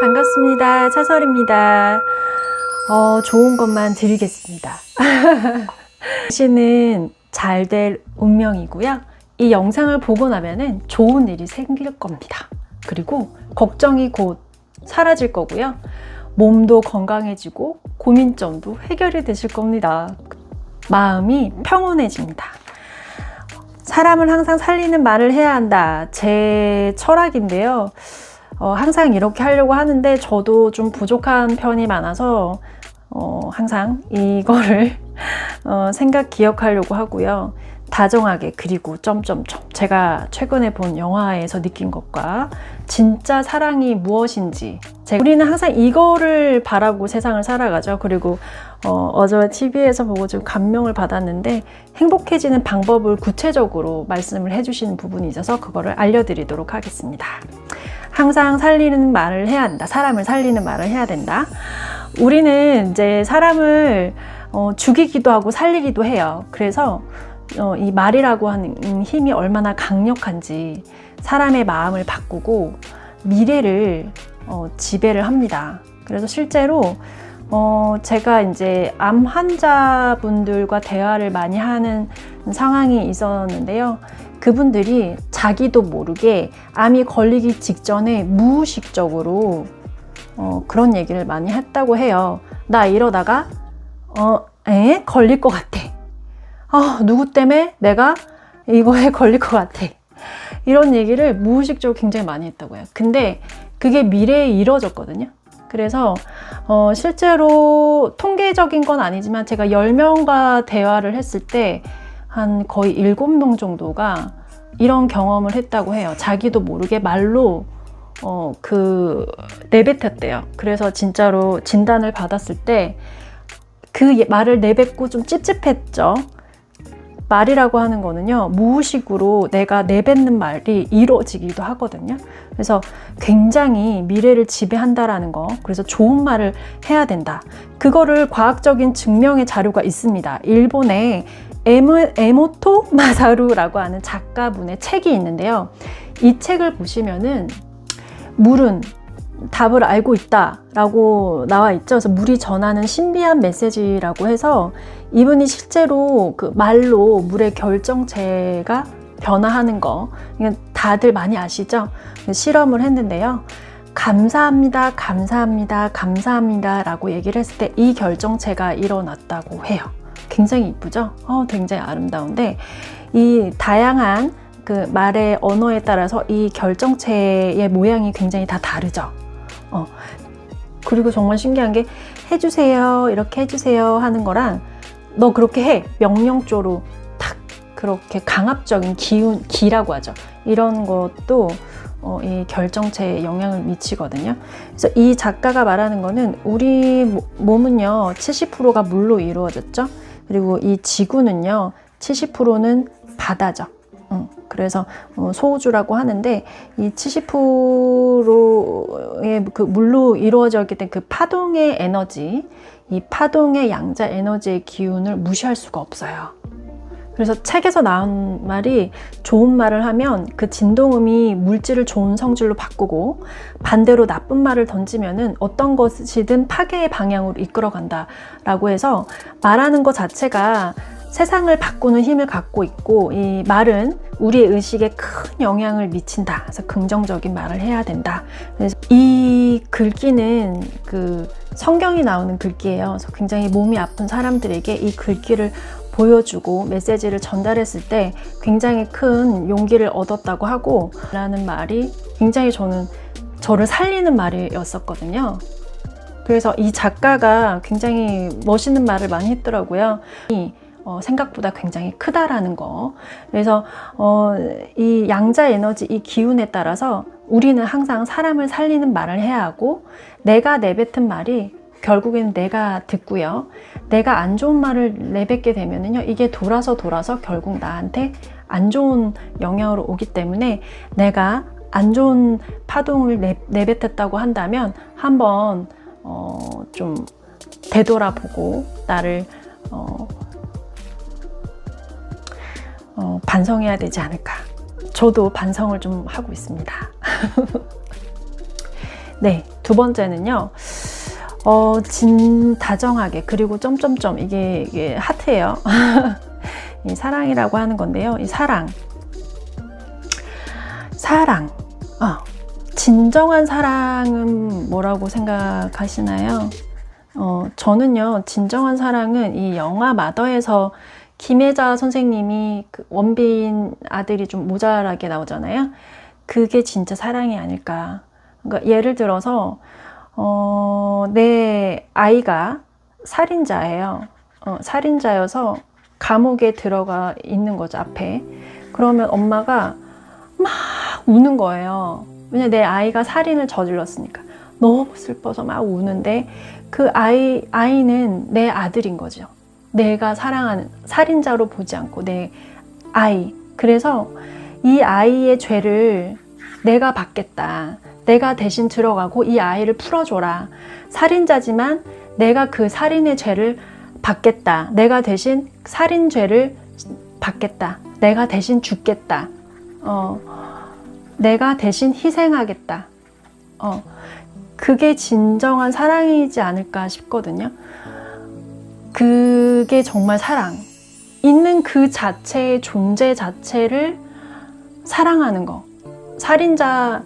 반갑습니다. 차설입니다. 좋은 것만 드리겠습니다. 당신은 잘 될 운명이고요. 이 영상을 보고 나면은 좋은 일이 생길 겁니다. 그리고 걱정이 곧 사라질 거고요. 몸도 건강해지고 고민점도 해결이 되실 겁니다. 마음이 평온해집니다. 사람을 항상 살리는 말을 해야 한다. 제 철학인데요. 항상 이렇게 하려고 하는데 저도 좀 부족한 편이 많아서 항상 이거를 생각 기억하려고 하고요. 다정하게, 그리고 점점점 제가 최근에 본 영화에서 느낀 것과 진짜 사랑이 무엇인지, 우리는 항상 이거를 바라고 세상을 살아가죠. 그리고 어제 TV에서 보고 좀 감명을 받았는데, 행복해지는 방법을 구체적으로 말씀을 해주시는 부분이 있어서 그거를 알려드리도록 하겠습니다. 항상 살리는 말을 해야 한다. 사람을 살리는 말을 해야 된다. 우리는 이제 사람을 죽이기도 하고 살리기도 해요. 그래서 이 말이라고 하는 힘이 얼마나 강력한지 사람의 마음을 바꾸고 미래를 지배를 합니다. 그래서 실제로 제가 이제 암 환자분들과 대화를 많이 하는 상황이 있었는데요. 그분들이 자기도 모르게 암이 걸리기 직전에 무의식적으로 그런 얘기를 많이 했다고 해요. 나 이러다가 걸릴 것 같아. 누구 때문에 내가 이거에 걸릴 것 같아. 이런 얘기를 무의식적으로 굉장히 많이 했다고 해요. 근데 그게 미래에 이뤄졌거든요. 그래서 실제로 통계적인 건 아니지만 제가 10명과 대화를 했을 때 한 거의 7명 정도가 이런 경험을 했다고 해요. 자기도 모르게 말로 내뱉었대요. 그래서 진짜로 진단을 받았을 때 그 말을 내뱉고 좀 찝찝했죠. 말이라고 하는 거는요, 무의식으로 내가 내뱉는 말이 이루어지기도 하거든요. 그래서 굉장히 미래를 지배한다라는 거, 그래서 좋은 말을 해야 된다. 그거를 과학적인 증명의 자료가 있습니다. 일본의 에모토 마사루라고 하는 작가분의 책이 있는데요. 이 책을 보시면은 물은 답을 알고 있다 라고 나와 있죠. 그래서 물이 전하는 신비한 메시지라고 해서 이분이 실제로 그 말로 물의 결정체가 변화하는 거, 다들 많이 아시죠? 실험을 했는데요. 감사합니다, 감사합니다, 감사합니다 라고 얘기를 했을 때 이 결정체가 일어났다고 해요. 굉장히 이쁘죠? 굉장히 아름다운데, 이 다양한 그 말의 언어에 따라서 이 결정체의 모양이 굉장히 다 다르죠. 그리고 정말 신기한 게, 해주세요, 이렇게 해주세요 하는 거랑 너 그렇게 해, 명령조로 탁 그렇게 강압적인 기라고 하죠. 이런 것도 이 결정체에 영향을 미치거든요. 그래서 이 작가가 말하는 거는 우리 몸은요 70%가 물로 이루어졌죠. 그리고 이 지구는요 70%는 바다죠. 그래서 소우주라고 하는데, 이 70%의 그 물로 이루어져 있기 때문에 그 파동의 에너지, 이 파동의 양자 에너지의 기운을 무시할 수가 없어요. 그래서 책에서 나온 말이, 좋은 말을 하면 그 진동음이 물질을 좋은 성질로 바꾸고, 반대로 나쁜 말을 던지면은 어떤 것이든 파괴의 방향으로 이끌어간다 라고 해서, 말하는 것 자체가 세상을 바꾸는 힘을 갖고 있고, 이 말은 우리의 의식에 큰 영향을 미친다. 그래서 긍정적인 말을 해야 된다. 그래서 이 글귀는 그 성경이 나오는 글귀예요. 그래서 굉장히 몸이 아픈 사람들에게 이 글귀를 보여주고 메시지를 전달했을 때 굉장히 큰 용기를 얻었다고 하고, 라는 말이 굉장히 저를 살리는 말이었었거든요. 그래서 이 작가가 굉장히 멋있는 말을 많이 했더라고요. 생각보다 굉장히 크다라는 거. 그래서 이 양자 에너지, 이 기운에 따라서 우리는 항상 사람을 살리는 말을 해야 하고, 내가 내뱉은 말이 결국에는 내가 듣고요. 내가 안 좋은 말을 내뱉게 되면은요, 이게 돌아서 결국 나한테 안 좋은 영향으로 오기 때문에, 내가 안 좋은 파동을 내뱉었다고 한다면 한번 좀 되돌아보고 나를 반성해야 되지 않을까. 저도 반성을 좀 하고 있습니다. 네, 두 번째는요, 다정하게, 그리고 점점점, 이게 하트예요. 이 사랑이라고 하는 건데요. 이 사랑. 진정한 사랑은 뭐라고 생각하시나요? 저는요, 진정한 사랑은 이 영화 마더에서 김혜자 선생님이 그 원빈 아들이 좀 모자라게 나오잖아요. 그게 진짜 사랑이 아닐까. 그러니까 예를 들어서 내 아이가 살인자예요. 살인자여서 감옥에 들어가 있는 거죠, 앞에. 그러면 엄마가 막 우는 거예요. 왜냐, 내 아이가 살인을 저질렀으니까. 너무 슬퍼서 막 우는데 그 아이는 내 아들인 거죠. 내가 사랑하는, 살인자로 보지 않고 내 아이. 그래서 이 아이의 죄를 내가 받겠다. 내가 대신 들어가고 이 아이를 풀어줘라. 살인자지만 내가 그 살인의 죄를 받겠다. 내가 대신 살인죄를 받겠다. 내가 대신 죽겠다. 내가 대신 희생하겠다. 그게 진정한 사랑이지 않을까 싶거든요. 그게 정말 사랑. 있는 그 자체의 존재 자체를 사랑하는 거. 살인자여서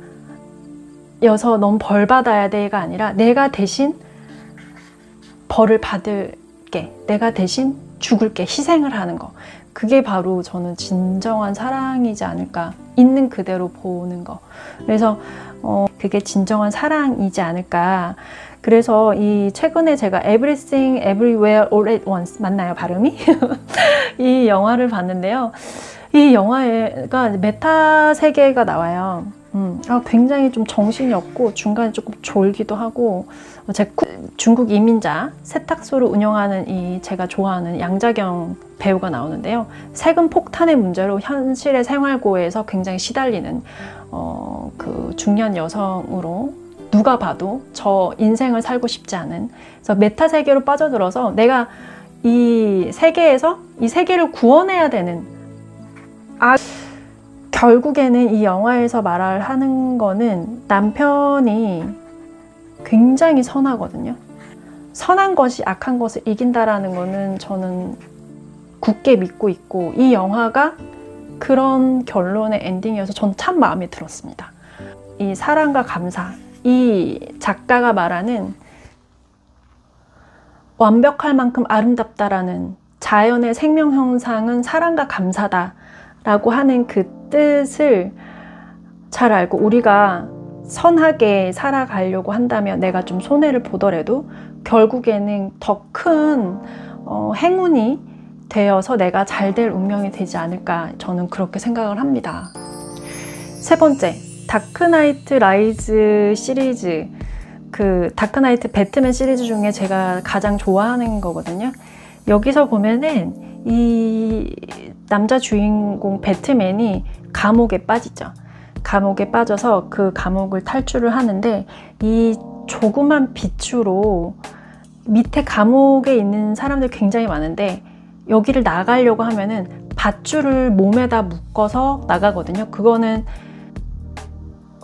넌 벌 받아야 돼가 아니라 내가 대신 벌을 받을게. 내가 대신 죽을게. 희생을 하는 거. 그게 바로 저는 진정한 사랑이지 않을까. 있는 그대로 보는 거. 그래서 그게 진정한 사랑이지 않을까. 그래서 이 최근에 제가 Everything Everywhere All at Once, 맞나요, 발음이? 이 영화를 봤는데요. 이 영화가 메타 세계가 나와요. 굉장히 좀 정신이 없고 중간에 조금 졸기도 하고, 중국 이민자 세탁소를 운영하는 이 제가 좋아하는 양자경 배우가 나오는데요. 세금 폭탄의 문제로 현실의 생활고에서 굉장히 시달리는 그 중년 여성으로 누가 봐도 저 인생을 살고 싶지 않은, 그래서 메타 세계로 빠져들어서 내가 이 세계에서 이 세계를 구원해야 되는, 결국에는 이 영화에서 말하는 거는 남편이 굉장히 선하거든요. 선한 것이 악한 것을 이긴다라는 거는 저는 굳게 믿고 있고, 이 영화가 그런 결론의 엔딩이어서 전 참 마음에 들었습니다. 이 사랑과 감사, 이 작가가 말하는 완벽할 만큼 아름답다라는 자연의 생명 현상은 사랑과 감사다 라고 하는 그 뜻을 잘 알고, 우리가 선하게 살아가려고 한다면 내가 좀 손해를 보더라도 결국에는 더 큰 행운이 되어서 내가 잘 될 운명이 되지 않을까, 저는 그렇게 생각을 합니다. 세 번째, 다크나이트 라이즈 시리즈, 그 다크나이트 배트맨 시리즈 중에 제가 가장 좋아하는 거거든요. 여기서 보면은 이 남자 주인공 배트맨이 감옥에 빠지죠. 감옥에 빠져서 그 감옥을 탈출을 하는데, 이 조그만 비추로 밑에 감옥에 있는 사람들 굉장히 많은데 여기를 나가려고 하면은 밧줄을 몸에다 묶어서 나가거든요. 그거는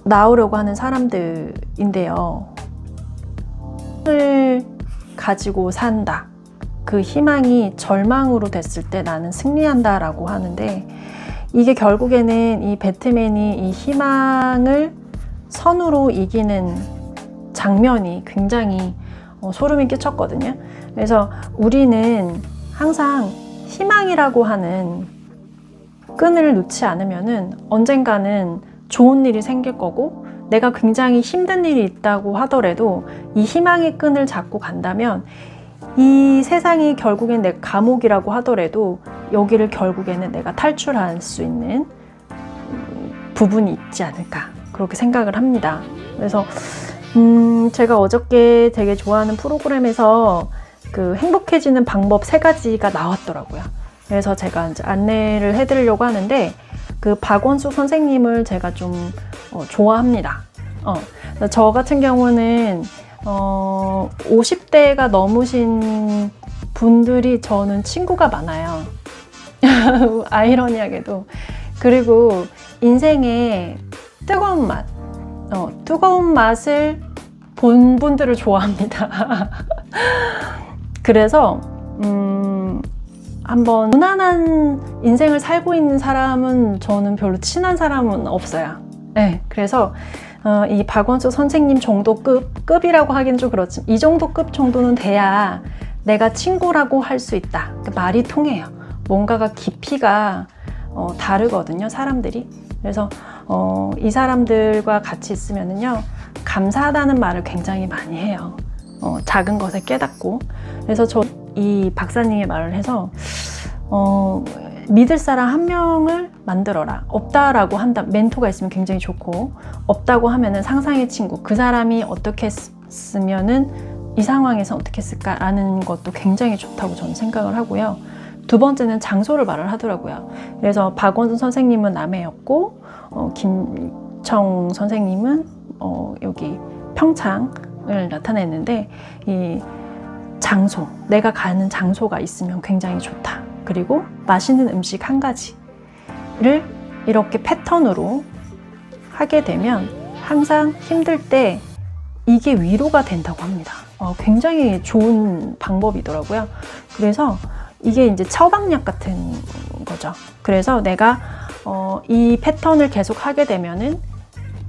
나오려고 하는 사람들인데요. 희망을 가지고 산다. 그 희망이 절망으로 됐을 때 나는 승리한다 라고 하는데, 이게 결국에는 이 배트맨이 이 희망을 선으로 이기는 장면이 굉장히 소름이 끼쳤거든요. 그래서 우리는 항상 희망이라고 하는 끈을 놓지 않으면은 언젠가는 좋은 일이 생길 거고, 내가 굉장히 힘든 일이 있다고 하더라도 이 희망의 끈을 잡고 간다면 이 세상이 결국엔 내 감옥이라고 하더라도 여기를 결국에는 내가 탈출할 수 있는 부분이 있지 않을까, 그렇게 생각을 합니다. 그래서 제가 어저께 되게 좋아하는 프로그램에서 그 행복해지는 방법 3가지가 나왔더라고요. 그래서 제가 이제 안내를 해드리려고 하는데, 그 박원숙 선생님을 제가 좀 좋아합니다. 저 같은 경우는 50대가 넘으신 분들이 저는 친구가 많아요. 아이러니하게도. 그리고 인생의 뜨거운 맛을 본분들을 좋아합니다. 그래서 한번 무난한 인생을 살고 있는 사람은 저는 별로 친한 사람은 없어요. 네, 그래서 이 박원숙 선생님 정도 급이라고 하긴 좀 그렇지만 이 정도 급 정도는 돼야 내가 친구라고 할 수 있다. 말이 통해요. 뭔가가 깊이가 다르거든요, 사람들이. 그래서 이 사람들과 같이 있으면은요, 감사하다는 말을 굉장히 많이 해요. 작은 것에 깨닫고. 그래서 저 이 박사님의 말을 해서 믿을 사람 한 명을 만들어라. 없다라고 한다. 멘토가 있으면 굉장히 좋고, 없다고 하면은 상상의 친구, 그 사람이 어떻게 했으면은 이 상황에서 어떻게 했을까라는 것도 굉장히 좋다고 저는 생각을 하고요. 두 번째는 장소를 말을 하더라고요. 그래서 박원순 선생님은 남해였고, 김청 선생님은 여기 평창을 나타냈는데, 이 장소, 내가 가는 장소가 있으면 굉장히 좋다. 그리고 맛있는 음식 한 가지를 이렇게 패턴으로 하게 되면 항상 힘들 때 이게 위로가 된다고 합니다. 굉장히 좋은 방법이더라고요. 그래서 이게 이제 처방약 같은 거죠. 그래서 내가 이 패턴을 계속 하게 되면은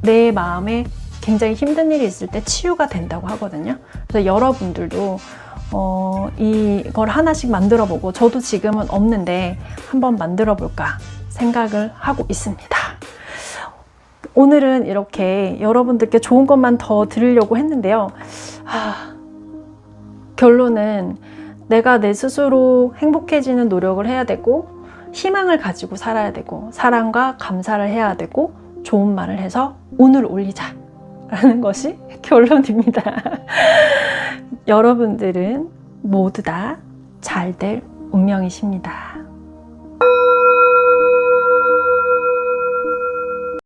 내 마음에 굉장히 힘든 일이 있을 때 치유가 된다고 하거든요. 그래서 여러분들도 이걸 하나씩 만들어 보고, 저도 지금은 없는데 한번 만들어 볼까 생각을 하고 있습니다. 오늘은 이렇게 여러분들께 좋은 것만 더 드리려고 했는데요. 결론은 내가 내 스스로 행복해지는 노력을 해야 되고, 희망을 가지고 살아야 되고, 사랑과 감사를 해야 되고, 좋은 말을 해서 운을 올리자 라는 것이 결론입니다. 여러분들은 모두 다 잘 될 운명이십니다.